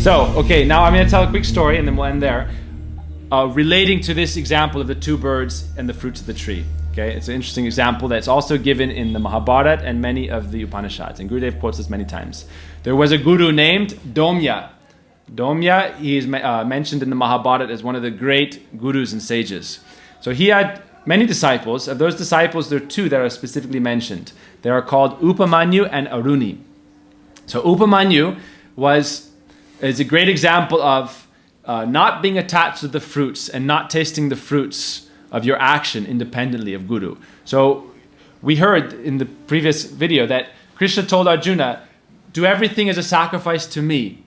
So, okay, now I'm going to tell a quick story and then we'll end there, relating to this example of the two birds and the fruits of the tree. Okay, it's an interesting example that's also given in the Mahabharata and many of the Upanishads, and Gurudev quotes this many times. There was a guru named Domya. Domya, he is mentioned in the Mahabharata as one of the great gurus and sages. So he had many disciples. Of those disciples, there are two that are specifically mentioned. They are called Upamanyu and Aruni. So Upamanyu is a great example of not being attached to the fruits and not tasting the fruits of your action independently of Guru. So we heard in the previous video that Krishna told Arjuna, do everything as a sacrifice to me.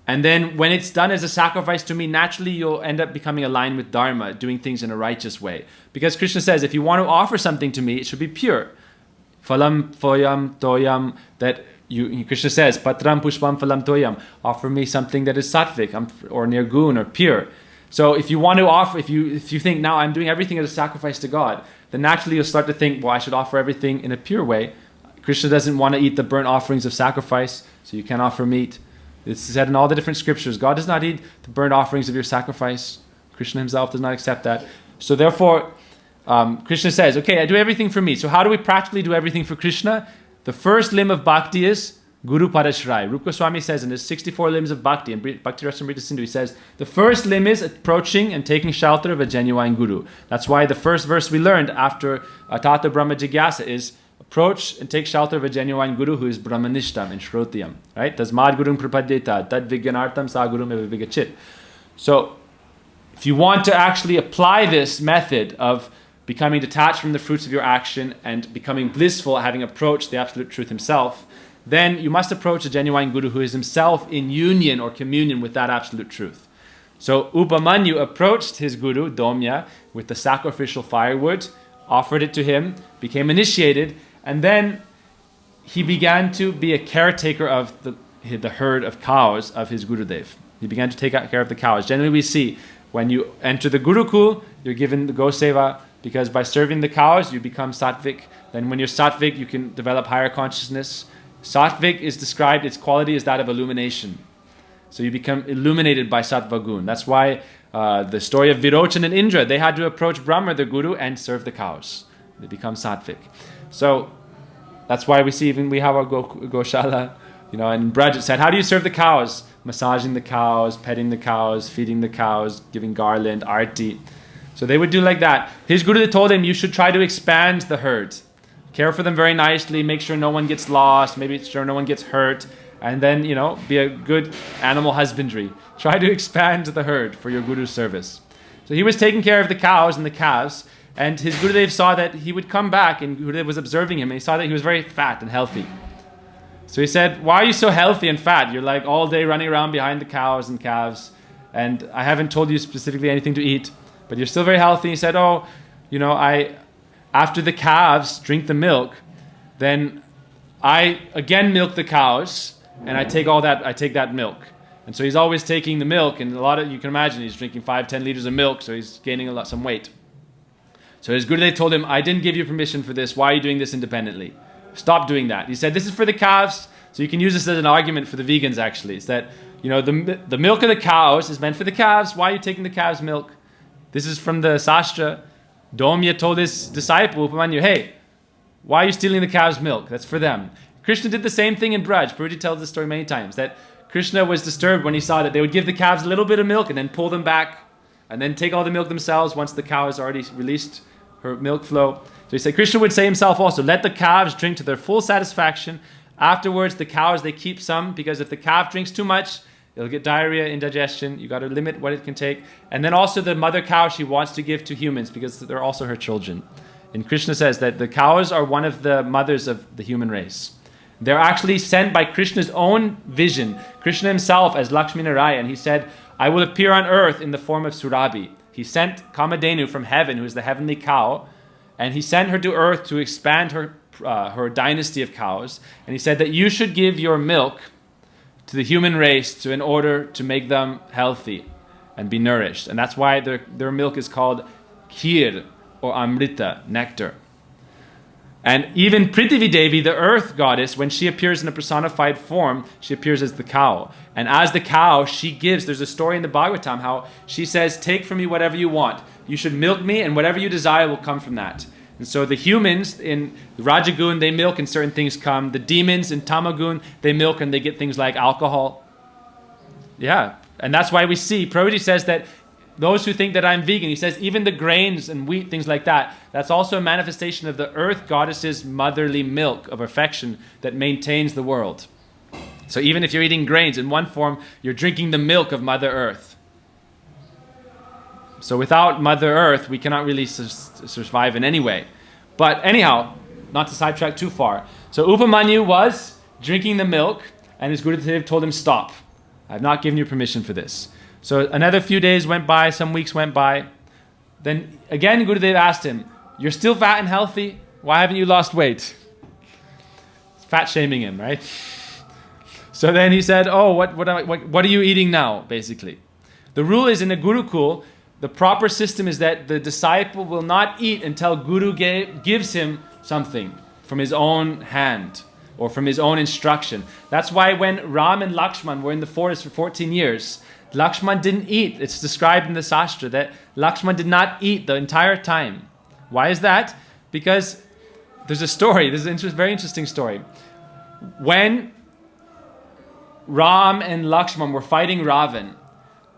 And then when it's done as a sacrifice to me, naturally you'll end up becoming aligned with Dharma, doing things in a righteous way. Because Krishna says, if you want to offer something to me, it should be pure. Phalam, phoyam, toyam, that Krishna says, patram, pushpam, phalam, toyam. Offer me something that is sattvic or nirgun or pure. So if you want to offer, if you think now I'm doing everything as a sacrifice to God, then naturally you'll start to think, well, I should offer everything in a pure way. Krishna doesn't want to eat the burnt offerings of sacrifice, so you can't offer meat. It's said in all the different scriptures, God does not eat the burnt offerings of your sacrifice. Krishna himself does not accept that. So therefore, Krishna says, okay, I do everything for me. So how do we practically do everything for Krishna? The first limb of bhakti is Guru Padashray. Rupa Goswami says in his 64 limbs of bhakti, and Bhakti Rasamrita Sindhu, he says, the first limb is approaching and taking shelter of a genuine Guru. That's why the first verse we learned after Tata Brahma Jigyasa is approach and take shelter of a genuine Guru who is Brahmanishtam and Shrotyam. Right? Tasmad Gurum Prapadyeta, Tad Vigyanartam Sa Gurum Eva Vigachit. So, if you want to actually apply this method of becoming detached from the fruits of your action and becoming blissful, having approached the Absolute Truth himself, then you must approach a genuine Guru who is himself in union or communion with that Absolute Truth. So Upamanyu approached his Guru, Domya, with the sacrificial firewood, offered it to him, became initiated, and then he began to be a caretaker of the herd of cows of his Gurudev. He began to take care of the cows. Generally we see, when you enter the Gurukul, you're given the Goseva, because by serving the cows, you become sattvic. Then when you're sattvic, you can develop higher consciousness. Sattvic is described, its quality is that of illumination. So you become illuminated by Sattva Gun. That's why the story of Virochan and Indra, they had to approach Brahma, the Guru, and serve the cows. They become sattvic. So that's why we see even we have our Goshala, and in Braj it said, how do you serve the cows? Massaging the cows, petting the cows, feeding the cows, giving garland, arti. So they would do like that. His Guru told him, you should try to expand the herd. Care for them very nicely, make sure no one gets lost, make sure no one gets hurt, and then, be a good animal husbandry. Try to expand the herd for your Guru's service. So he was taking care of the cows and the calves, and his Gurudev saw that he would come back, and Gurudev was observing him, and he saw that he was very fat and healthy. So he said, why are you so healthy and fat? You're like all day running around behind the cows and calves, and I haven't told you specifically anything to eat, but you're still very healthy. He said, after the calves drink the milk, then I again milk the cows, and I take that milk. And so he's always taking the milk, and you can imagine he's drinking 5-10 liters of milk, so he's gaining some weight. So his Gurudev told him, I didn't give you permission for this. Why are you doing this independently? Stop doing that. He said, this is for the calves, so you can use this as an argument for the vegans actually. It's that, the milk of the cows is meant for the calves. Why are you taking the calves' milk? This is from the Sastra. Domya told his disciple, Upamanyu, hey, why are you stealing the cow's milk? That's for them. Krishna did the same thing in Braj. Puruji tells this story many times, that Krishna was disturbed when he saw that they would give the calves a little bit of milk and then pull them back and then take all the milk themselves once the cow has already released her milk flow. So he said, Krishna would say himself also, let the calves drink to their full satisfaction. Afterwards, the cows, they keep some, because if the calf drinks too much, it'll get diarrhea, indigestion. You got to limit what it can take. And then also the mother cow, she wants to give to humans because they're also her children. And Krishna says that the cows are one of the mothers of the human race. They're actually sent by Krishna's own vision. Krishna himself as Lakshmi Narayan, he said, I will appear on earth in the form of Surabhi. He sent Kamadhenu from heaven, who is the heavenly cow, and he sent her to earth to expand her dynasty of cows. And he said that you should give your milk to the human race in order to make them healthy and be nourished. And that's why their milk is called kheer or amrita, nectar. And even Prithvi Devi, the earth goddess, when she appears in a personified form, she appears as the cow. And as the cow, she gives, there's a story in the Bhagavatam how she says, take from me whatever you want. You should milk me, and whatever you desire will come from that. And so the humans in Rajagun, they milk and certain things come. The demons in Tamagun, they milk and they get things like alcohol. Yeah, and that's why we see, Prabhuji says that those who think that I'm vegan, he says even the grains and wheat, things like that, that's also a manifestation of the earth goddess's motherly milk of affection that maintains the world. So even if you're eating grains, in one form, you're drinking the milk of Mother Earth. So without Mother Earth, we cannot really survive in any way. But anyhow, not to sidetrack too far. So Upamanyu was drinking the milk, and his Gurudev told him, stop. I have not given you permission for this. So another few days went by, some weeks went by. Then again, Gurudev asked him, you're still fat and healthy? Why haven't you lost weight? Fat shaming him, right? So then he said, oh, what are you eating now, basically? The rule is in a Gurukul, the proper system is that the disciple will not eat until Guru gives him something from his own hand or from his own instruction. That's why when Ram and Lakshman were in the forest for 14 years, Lakshman didn't eat. It's described in the Shastra that Lakshman did not eat the entire time. Why is that? Because there's a story. This is a very interesting story. When Ram and Lakshman were fighting Ravan,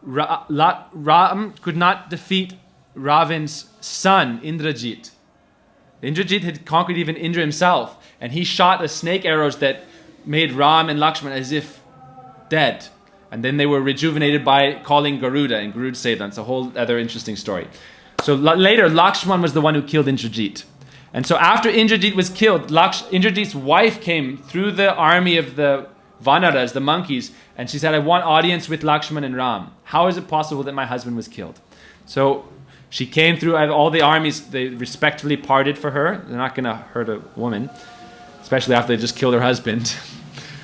Ram could not defeat Ravan's son, Indrajit. Indrajit had conquered even Indra himself, and he shot the snake arrows that made Ram and Lakshman as if dead. And then they were rejuvenated by calling Garuda, and Garuda saved them. It's a whole other interesting story. So later, Lakshman was the one who killed Indrajit. And so after Indrajit was killed, Indrajit's wife came through the army of the Vanaras, the monkeys, and she said, I want audience with Lakshman and Ram. How is it possible that my husband was killed? So she came through all the armies. They respectfully parted for her. They're not going to hurt a woman, especially after they just killed her husband.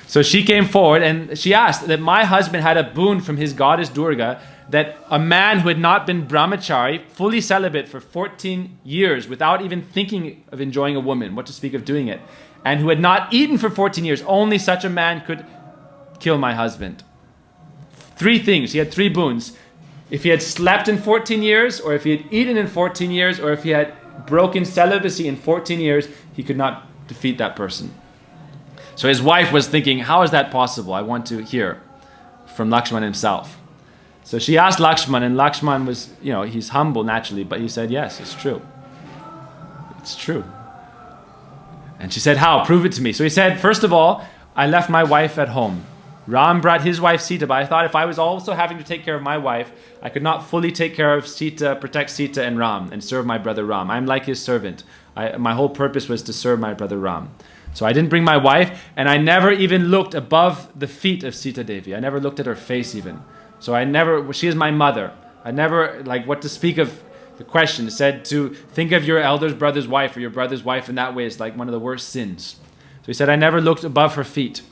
So she came forward and she asked that my husband had a boon from his goddess Durga, that a man who had not been brahmachari, fully celibate for 14 years without even thinking of enjoying a woman, what to speak of doing it, and who had not eaten for 14 years, only such a man could kill my husband. 3 things. He had 3 boons. If he had slept in 14 years, or if he had eaten in 14 years, or if he had broken celibacy in 14 years, he could not defeat that person. So his wife was thinking, how is that possible? I want to hear from Lakshman himself. So she asked Lakshman, and Lakshman was, he's humble naturally, but he said, yes, it's true. It's true. And she said, how? Prove it to me. So he said, first of all, I left my wife at home. Ram brought his wife Sita, but I thought if I was also having to take care of my wife, I could not fully take care of Sita, protect Sita and Ram, and serve my brother Ram. I'm like his servant. My whole purpose was to serve my brother Ram. So I didn't bring my wife, and I never even looked above the feet of Sita Devi. I never looked at her face even. So she is my mother. I never, what to speak of the question. It said to think of your elder brother's wife or your brother's wife in that way is like one of the worst sins. So he said, I never looked above her feet.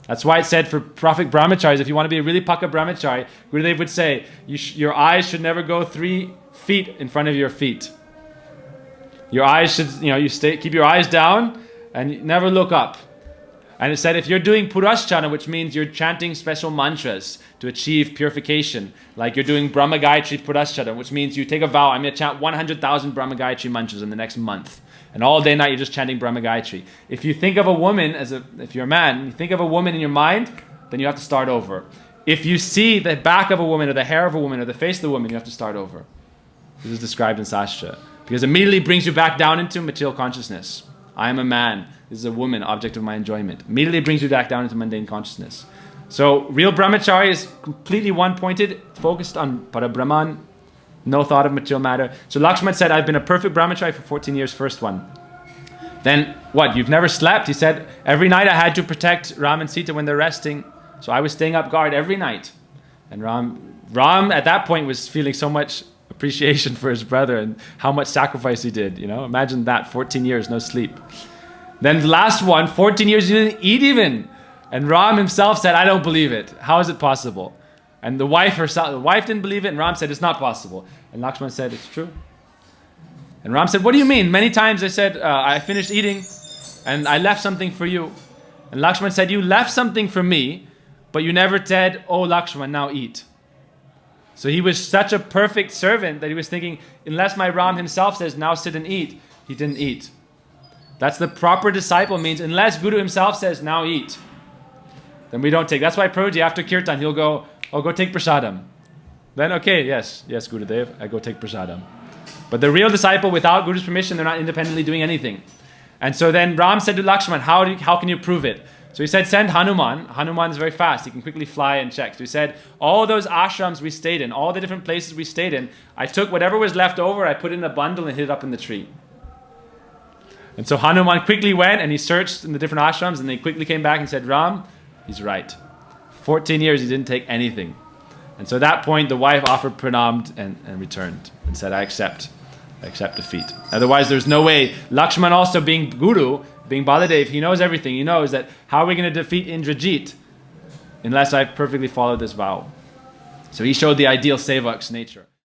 That's why it said for Prophet Brahmacharis, if you want to be a really Paka Brahmachari, Gurudev would say, your eyes should never go 3 feet in front of your feet. Your eyes should, keep your eyes down and never look up. And it said if you're doing Puraschana, which means you're chanting special mantras to achieve purification, like you're doing Brahma Gayatri Puraschana, which means you take a vow, I'm going to chant 100,000 Brahma Gayatri mantras in the next month. And all day and night you're just chanting Brahma Gayatri. If you think of a woman, if you're a man, you think of a woman in your mind, then you have to start over. If you see the back of a woman or the hair of a woman or the face of the woman, you have to start over. This is described in Sastra. Because it immediately brings you back down into material consciousness. I am a man. This is a woman, object of my enjoyment. Immediately brings you back down into mundane consciousness. So real brahmachari is completely one-pointed, focused on Parabrahman, no thought of material matter. So Lakshman said, I've been a perfect brahmachari for 14 years, first one. Then, what, you've never slept? He said, every night I had to protect Ram and Sita when they're resting. So I was staying up guard every night. And Ram at that point was feeling so much appreciation for his brother and how much sacrifice he did. Imagine that, 14 years, no sleep. Then the last one, 14 years he didn't eat even. And Ram himself said, I don't believe it. How is it possible? And the wife didn't believe it, and Ram said, it's not possible. And Lakshman said, it's true. And Ram said, what do you mean? Many times I said, I finished eating and I left something for you. And Lakshman said, you left something for me, but you never said, oh Lakshman, now eat. So he was such a perfect servant that he was thinking, unless my Ram himself says, now sit and eat, he didn't eat. That's the proper disciple, means unless Guru himself says, now eat, then we don't take. That's why Prabhuji, after Kirtan, he'll go, oh, go take prasadam. Then, okay, yes, Gurudev, I go take prasadam. But the real disciple, without Guru's permission, they're not independently doing anything. And so then Ram said to Lakshman, how can you prove it? So he said, send Hanuman. Hanuman is very fast. He can quickly fly and check. So he said, all those ashrams we stayed in, all the different places we stayed in, I took whatever was left over, I put it in a bundle and hid it up in the tree. And so Hanuman quickly went and he searched in the different ashrams and they quickly came back and said, Ram, he's right. 14 years he didn't take anything. And so at that point the wife offered pranam and returned and said, I accept defeat. Otherwise there's no way. Lakshman also being Guru, being Baladev, he knows everything. He knows that how are we going to defeat Indrajit unless I perfectly follow this vow. So he showed the ideal sevak's nature.